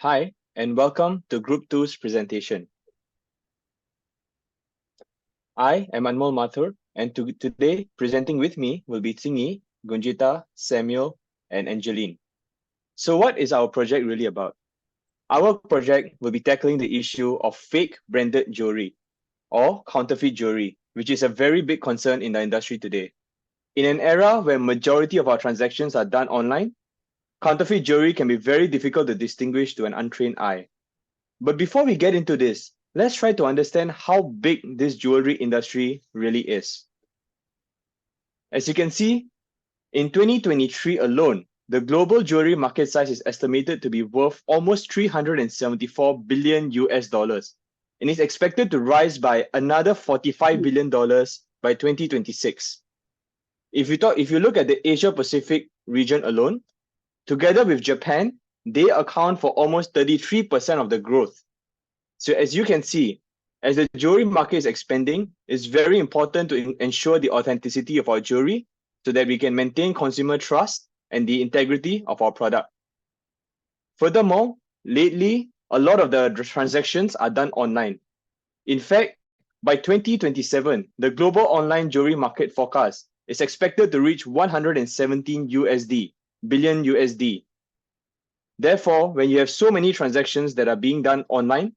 Hi, and welcome to Group Two's presentation. I am Anmol Mathur, and today presenting with me will be Tsingy, Gunjita, Samuel, and Angeline. So what is our project really about? Our project will be tackling the issue of fake branded jewelry or counterfeit jewelry, which is a very big concern in the industry today. In an era where majority of our transactions are done online, counterfeit jewelry can be very difficult to distinguish to an untrained eye. But before we get into this, let's try to understand how big this jewelry industry really is. As you can see, in 2023 alone, the global jewelry market size is estimated to be worth almost 374 billion US dollars and is expected to rise by another 45 billion dollars by 2026. If you look at the Asia Pacific region alone, together with Japan, they account for almost 33% of the growth. So as you can see, as the jewelry market is expanding, it's very important to ensure the authenticity of our jewelry so that we can maintain consumer trust and the integrity of our product. Furthermore, lately, a lot of the transactions are done online. In fact, by 2027, the global online jewelry market forecast is expected to reach 117 billion USD. Therefore, when you have so many transactions that are being done online,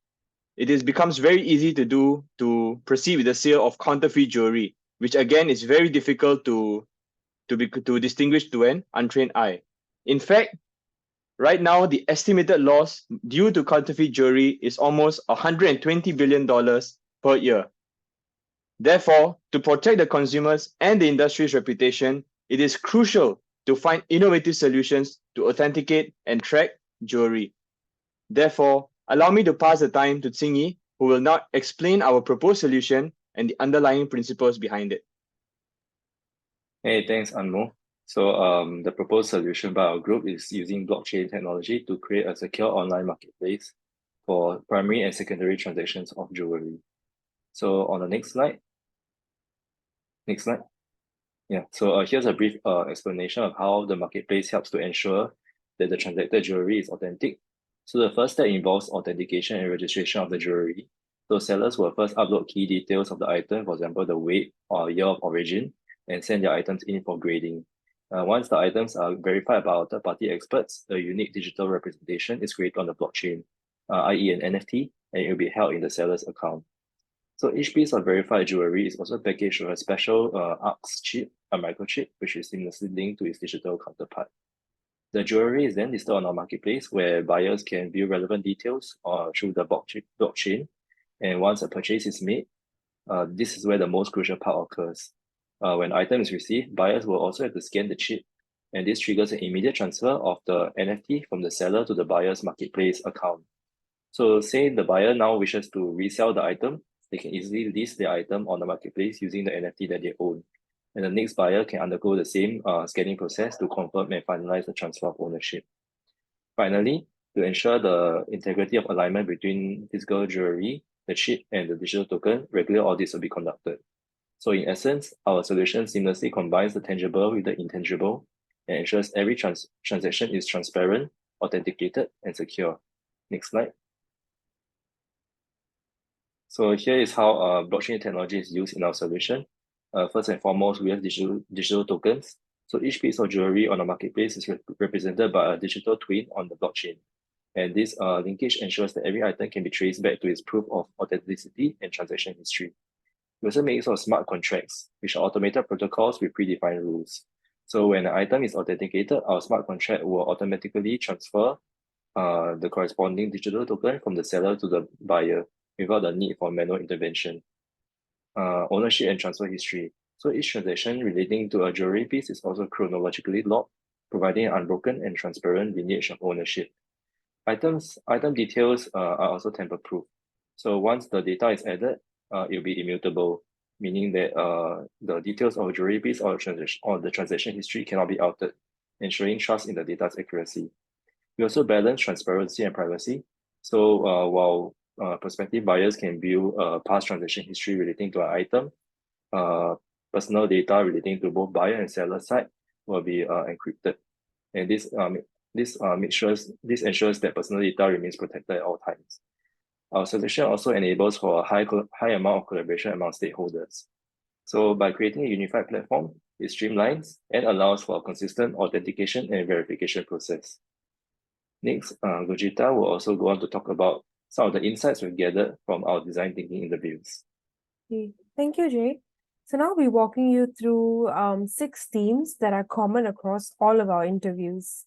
becomes very easy to proceed with the sale of counterfeit jewelry, which again is very difficult to distinguish to an untrained eye. In fact, right now the estimated loss due to counterfeit jewelry is almost $120 billion per year. Therefore, to protect the consumers and the industry's reputation, it is crucial to find innovative solutions to authenticate and track jewelry. Therefore, allow me to pass the time to Tsingy, who will now explain our proposed solution and the underlying principles behind it. Hey, thanks, Anmo. So the proposed solution by our group is using blockchain technology to create a secure online marketplace for primary and secondary transactions of jewelry. So on the next slide. Next slide. Yeah, so here's a brief explanation of how the marketplace helps to ensure that the transacted jewelry is authentic. So the first step involves authentication and registration of the jewelry. So sellers will first upload key details of the item, for example, the weight or year of origin, and send their items in for grading. Once the items are verified by our third-party experts, a unique digital representation is created on the blockchain, i.e. an NFT, and it will be held in the seller's account. So each piece of verified jewelry is also packaged with a special ARX chip, a microchip, which is seamlessly linked to its digital counterpart. The jewelry is then listed on our marketplace where buyers can view relevant details through the blockchain. And once a purchase is made, this is where the most crucial part occurs. When the item is received, buyers will also have to scan the chip, and this triggers an immediate transfer of the NFT from the seller to the buyer's marketplace account. So say the buyer now wishes to resell the item, they can easily list the item on the marketplace using the NFT that they own. And the next buyer can undergo the same scanning process to confirm and finalize the transfer of ownership. Finally, to ensure the integrity of alignment between physical jewelry, the chip, and the digital token, regular audits will be conducted. So in essence, our solution seamlessly combines the tangible with the intangible and ensures every transaction is transparent, authenticated, and secure. Next slide. So here is how blockchain technology is used in our solution. First and foremost, we have digital tokens. So each piece of jewelry on the marketplace is represented by a digital twin on the blockchain. And this linkage ensures that every item can be traced back to its proof of authenticity and transaction history. We also make use of smart contracts, which are automated protocols with predefined rules. So when an item is authenticated, our smart contract will automatically transfer the corresponding digital token from the seller to the buyer without the need for manual intervention. Ownership and transfer history. So each transaction relating to a jewelry piece is also chronologically logged, providing an unbroken and transparent lineage of ownership. Item details are also tamper-proof. So once the data is added, it will be immutable, meaning that the details of a jewelry piece or the transaction history cannot be altered, ensuring trust in the data's accuracy. We also balance transparency and privacy. So while prospective buyers can view past transaction history relating to an item, personal data relating to both buyer and seller side will be encrypted. And this This ensures that personal data remains protected at all times. Our solution also enables for a high amount of collaboration among stakeholders. So by creating a unified platform, it streamlines and allows for a consistent authentication and verification process. Next, Gurjita will also go on to talk about some of the insights we've gathered from our design thinking interviews. Okay. Thank you, Jay. So now we're walking you through 6 themes that are common across all of our interviews.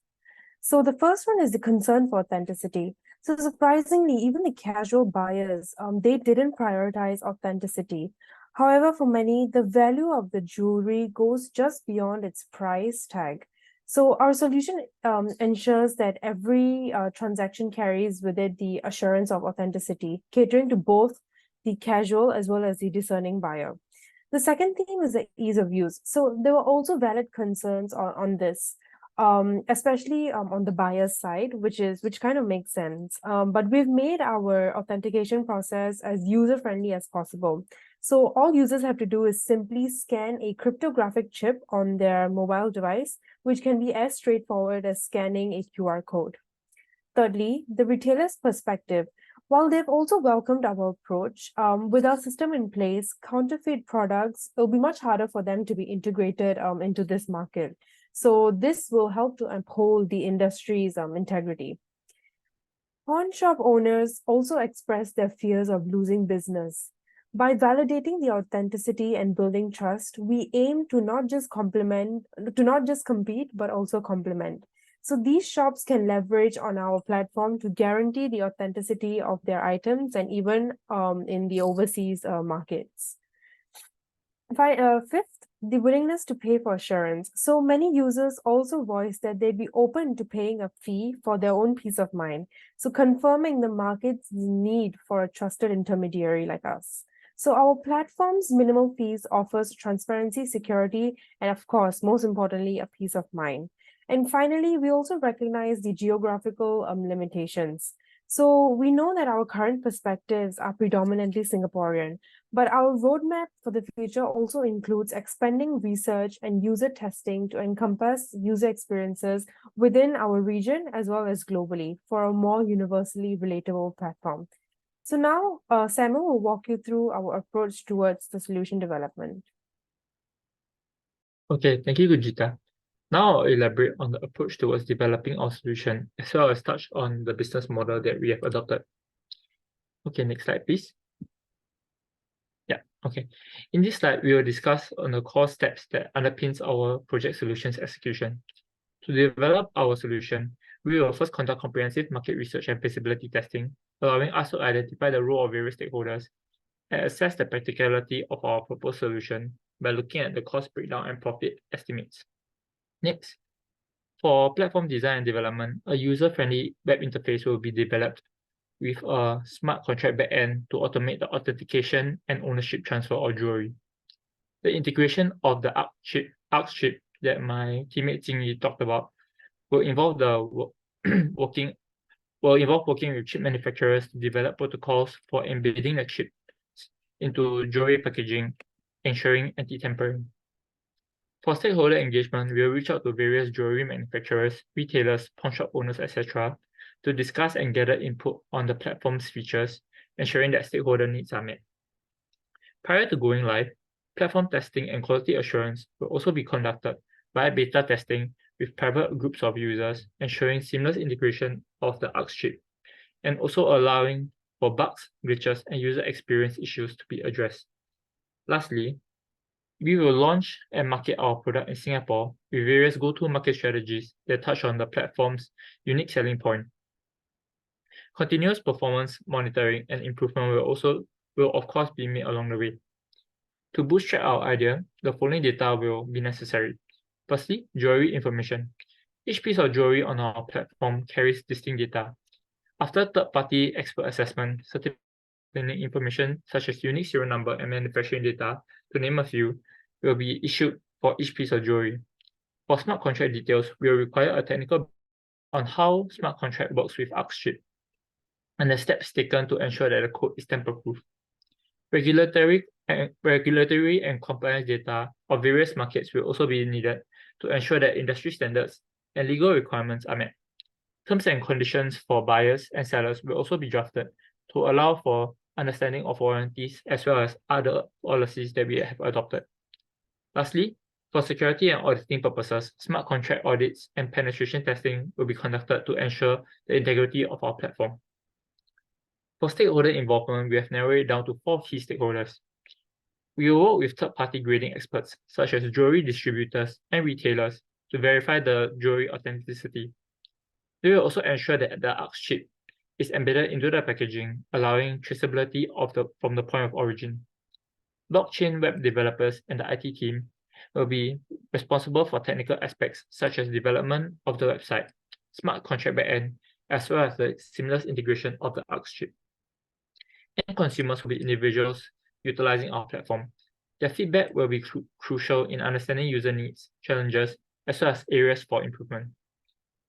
So the first one is the concern for authenticity. So surprisingly, even the casual buyers, they didn't prioritize authenticity. However, for many, the value of the jewelry goes just beyond its price tag. So our solution ensures that every transaction carries with it the assurance of authenticity, catering to both the casual as well as the discerning buyer. The second theme is the ease of use. So there were also valid concerns on this, especially on the buyer's side, which kind of makes sense. But we've made our authentication process as user-friendly as possible. So all users have to do is simply scan a cryptographic chip on their mobile device, which can be as straightforward as scanning a QR code. Thirdly, the retailer's perspective. While they've also welcomed our approach, with our system in place, counterfeit products, it'll be much harder for them to be integrated into this market. So this will help to uphold the industry's integrity. Pawn shop owners also express their fears of losing business. By validating the authenticity and building trust, we aim to not just compete, but also complement. So these shops can leverage on our platform to guarantee the authenticity of their items and even in the overseas markets. Fifth, the willingness to pay for assurance. So many users also voice that they'd be open to paying a fee for their own peace of mind. So confirming the market's need for a trusted intermediary like us. So our platform's minimal fees offers transparency, security, and of course, most importantly, a peace of mind. And finally, we also recognize the geographical limitations. So we know that our current perspectives are predominantly Singaporean, but our roadmap for the future also includes expanding research and user testing to encompass user experiences within our region as well as globally for a more universally relatable platform. So now Samuel will walk you through our approach towards the solution development. Okay, thank you, Gurjita. Now I'll elaborate on the approach towards developing our solution, as well as touch on the business model that we have adopted. Okay, next slide, please. Yeah, okay. In this slide, we will discuss on the core steps that underpins our project solutions execution. To develop our solution, we will first conduct comprehensive market research and feasibility testing, allowing us to identify the role of various stakeholders and assess the practicality of our proposed solution by looking at the cost breakdown and profit estimates. Next, for platform design and development, a user-friendly web interface will be developed with a smart contract backend to automate the authentication and ownership transfer of jewelry. The integration of the ARC chip that my teammate Jingyi talked about will involve working with chip manufacturers to develop protocols for embedding the chip into jewelry packaging, ensuring anti-tampering. For stakeholder engagement, we will reach out to various jewelry manufacturers, retailers, pawnshop owners, etc., to discuss and gather input on the platform's features, ensuring that stakeholder needs are met. Prior to going live, platform testing and quality assurance will also be conducted via beta testing with private groups of users, ensuring seamless integration of the ARC chip, and also allowing for bugs, glitches, and user experience issues to be addressed. Lastly, we will launch and market our product in Singapore with various go-to-market strategies that touch on the platform's unique selling point. Continuous performance monitoring and improvement will of course be made along the way. To bootstrap our idea, the following data will be necessary. Firstly, jewelry information. Each piece of jewelry on our platform carries distinct data. After third-party expert assessment, certificate information such as unique serial number and manufacturing data, to name a few, will be issued for each piece of jewelry. For smart contract details, we will require a technical on how smart contract works with ARC chip and the steps taken to ensure that the code is tamper-proof. Regulatory and compliance data of various markets will also be needed to ensure that industry standards and legal requirements are met. Terms and conditions for buyers and sellers will also be drafted to allow for understanding of warranties as well as other policies that we have adopted. Lastly, for security and auditing purposes, smart contract audits and penetration testing will be conducted to ensure the integrity of our platform. For stakeholder involvement, we have narrowed it down to 4 key stakeholders. We will work with third-party grading experts such as jewelry distributors and retailers to verify the jewelry authenticity. They will also ensure that the ARX chip is embedded into the packaging, allowing traceability from the point of origin. Blockchain web developers and the IT team will be responsible for technical aspects such as development of the website, smart contract backend, as well as the seamless integration of the ARX chip. And consumers will be individuals utilizing our platform. Their feedback will be crucial in understanding user needs, challenges, as well as areas for improvement.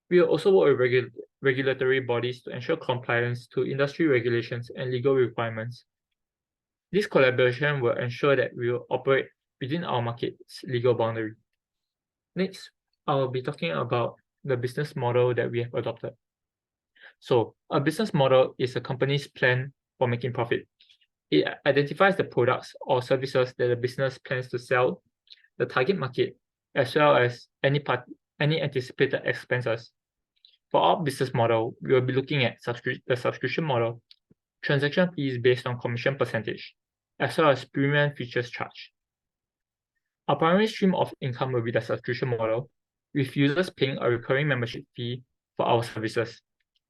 We will also work with regulatory bodies to ensure compliance to industry regulations and legal requirements. This collaboration will ensure that we will operate within our market's legal boundary. Next, I'll be talking about the business model that we have adopted. So, a business model is a company's plan for making profit. It identifies the products or services that the business plans to sell, the target market, as well as any anticipated expenses. For our business model, we will be looking at the subscription model, transaction fees based on commission percentage, as well as premium features charged. Our primary stream of income will be the subscription model, with users paying a recurring membership fee for our services,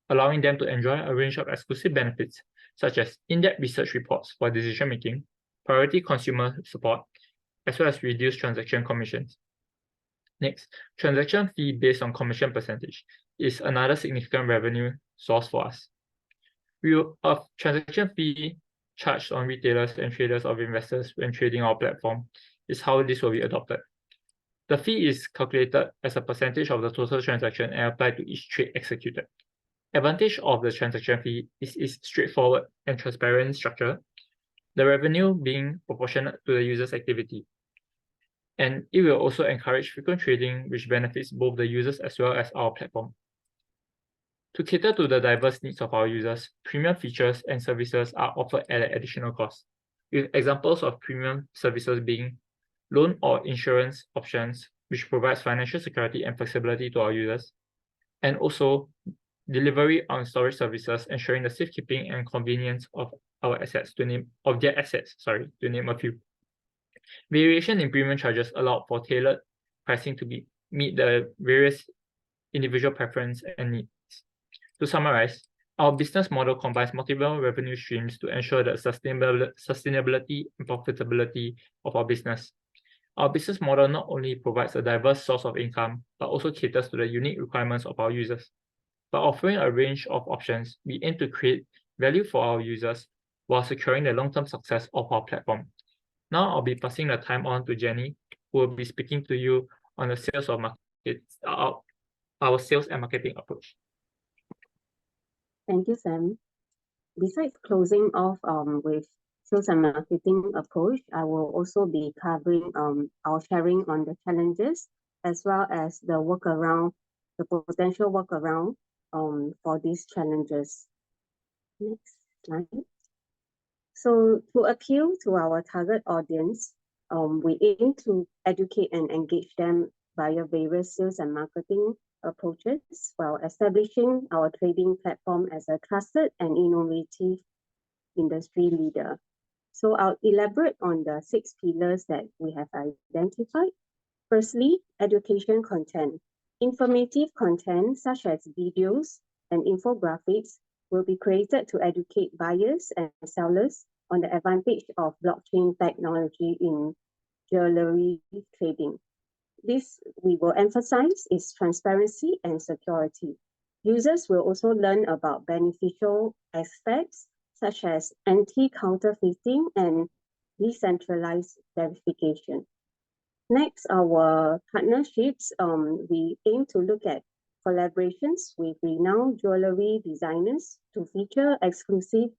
allowing them to enjoy a range of exclusive benefits such as in-depth research reports for decision-making, priority consumer support, as well as reduced transaction commissions. Next, transaction fee based on commission percentage is another significant revenue source for us. We will have transaction fee charged on retailers and traders of investors when trading our platform is how this will be adopted. The fee is calculated as a percentage of the total transaction and applied to each trade executed. Advantage of the transaction fee is its straightforward and transparent structure, the revenue being proportionate to the user's activity. And it will also encourage frequent trading, which benefits both the users as well as our platform. To cater to the diverse needs of our users, premium features and services are offered at an additional cost, with examples of premium services being loan or insurance options, which provides financial security and flexibility to our users, and also delivery on storage services, ensuring the safekeeping and convenience of their assets, to name a few. Variation in premium charges allow for tailored pricing to meet the various individual preference and needs. To summarize, our business model combines multiple revenue streams to ensure the sustainability and profitability of our business. Our business model not only provides a diverse source of income, but also caters to the unique requirements of our users. By offering a range of options, we aim to create value for our users while securing the long-term success of our platform. Now I'll be passing the time on to Jenny, who will be speaking to you on the sales of markets, our sales and marketing approach. Thank you, Sam. Besides closing off with sales and marketing approach, I will also be covering our sharing on the challenges as well as the potential workaround for these challenges. Next slide. So to appeal to our target audience, we aim to educate and engage them via various sales and marketing approaches while establishing our trading platform as a trusted and innovative industry leader. So I'll elaborate on the 6 pillars that we have identified. Firstly, education content. Informative content such as videos and infographics will be created to educate buyers and sellers on the advantage of blockchain technology in jewelry trading. This we will emphasize is transparency and security. Users will also learn about beneficial aspects such as anti-counterfeiting and decentralized verification. Next, our partnerships, we aim to look at collaborations with renowned jewelry designers to feature exclusive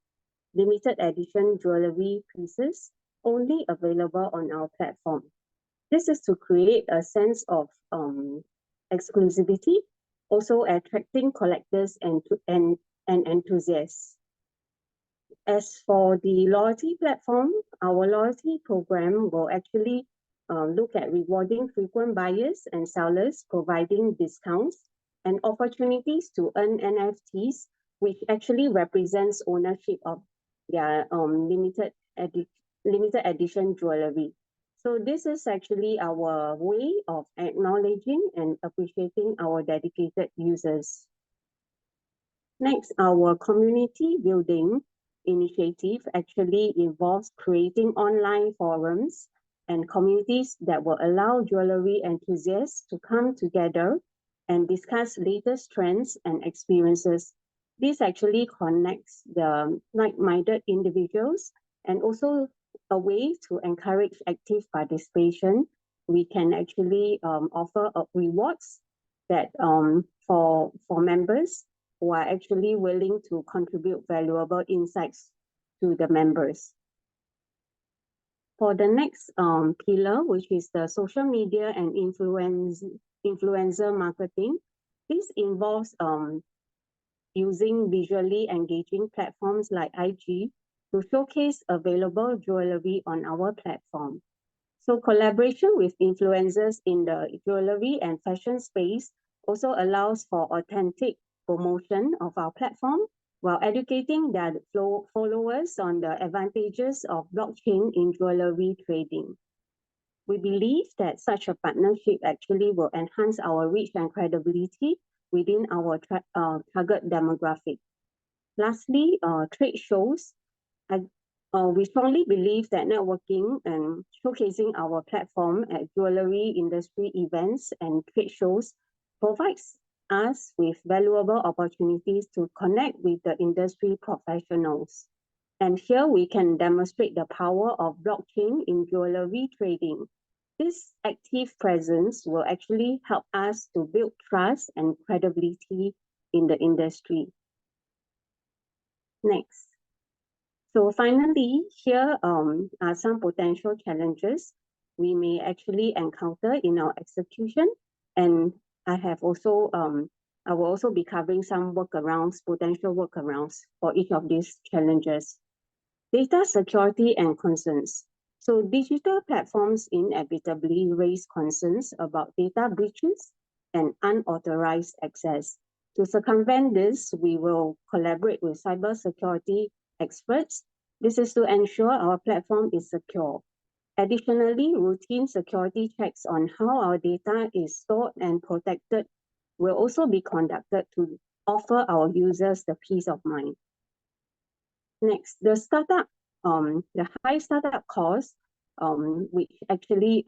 limited edition jewelry pieces only available on our platform. This is to create a sense of exclusivity also attracting collectors and enthusiasts. As for the loyalty platform, our loyalty program will actually look at rewarding frequent buyers and sellers, providing discounts and opportunities to earn NFTs, which actually represents ownership of their limited edition jewelry. So this is actually our way of acknowledging and appreciating our dedicated users. Next, our community building initiative actually involves creating online forums and communities that will allow jewelry enthusiasts to come together and discuss latest trends and experiences. This actually connects the like-minded individuals and also a way to encourage active participation. We can actually offer rewards that for members who are actually willing to contribute valuable insights to the members. For the next pillar, which is the social media and influencer marketing, this involves using visually engaging platforms like IG to showcase available jewelry on our platform. So collaboration with influencers in the jewelry and fashion space also allows for authentic promotion of our platform while educating their followers on the advantages of blockchain in jewelry trading. We believe that such a partnership actually will enhance our reach and credibility within our target demographic. Lastly, trade shows. We strongly believe that networking and showcasing our platform at jewelry industry events and trade shows provides us with valuable opportunities to connect with the industry professionals. And here we can demonstrate the power of blockchain in jewelry trading. This active presence will actually help us to build trust and credibility in the industry. Next. So finally, here are some potential challenges we may actually encounter in our execution. And I will also be covering some workarounds, potential workarounds for each of these challenges. Data security and concerns. So digital platforms inevitably raise concerns about data breaches and unauthorized access. To circumvent this, we will collaborate with cybersecurity experts. This is to ensure our platform is secure. Additionally, routine security checks on how our data is stored and protected will also be conducted to offer our users the peace of mind. Next, the high startup cost, which actually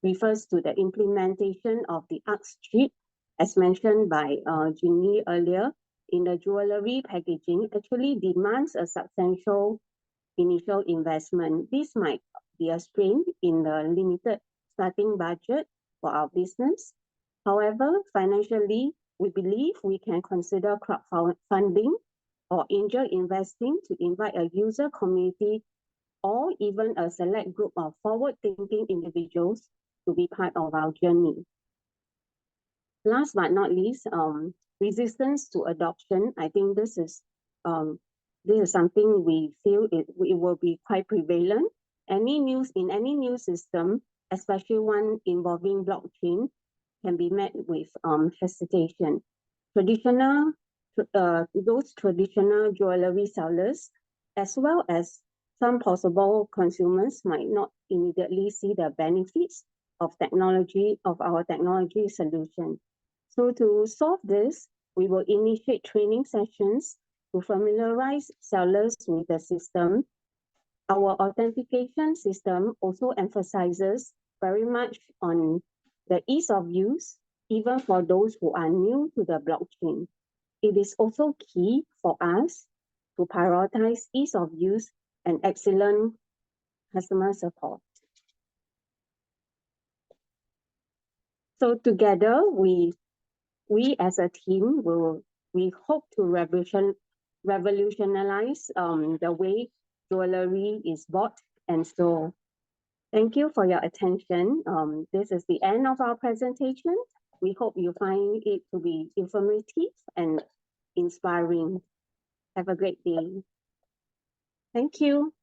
refers to the implementation of the ARX chip, as mentioned by Ginny earlier, in the jewelry packaging, actually demands a substantial initial investment. This might be a strain in the limited starting budget for our business. However, financially, we believe we can consider crowdfunding or angel investing to invite a user community or even a select group of forward-thinking individuals to be part of our journey. Last but not least, resistance to adoption. I think this is something we feel it will be quite prevalent. Any new system, especially one involving blockchain, can be met with hesitation. Those traditional jewelry sellers, as well as some possible consumers, might not immediately see the benefits of our technology solution. So to solve this, we will initiate training sessions to familiarize sellers with the system. Our authentication system also emphasizes very much on the ease of use, even for those who are new to the blockchain. It is also key for us to prioritize ease of use and excellent customer support. So together, we as a team we hope to revolutionize the way jewelry is bought and sold. Thank you for your attention. This is the end of our presentation. We hope you find it to be informative and inspiring. Have a great day. Thank you.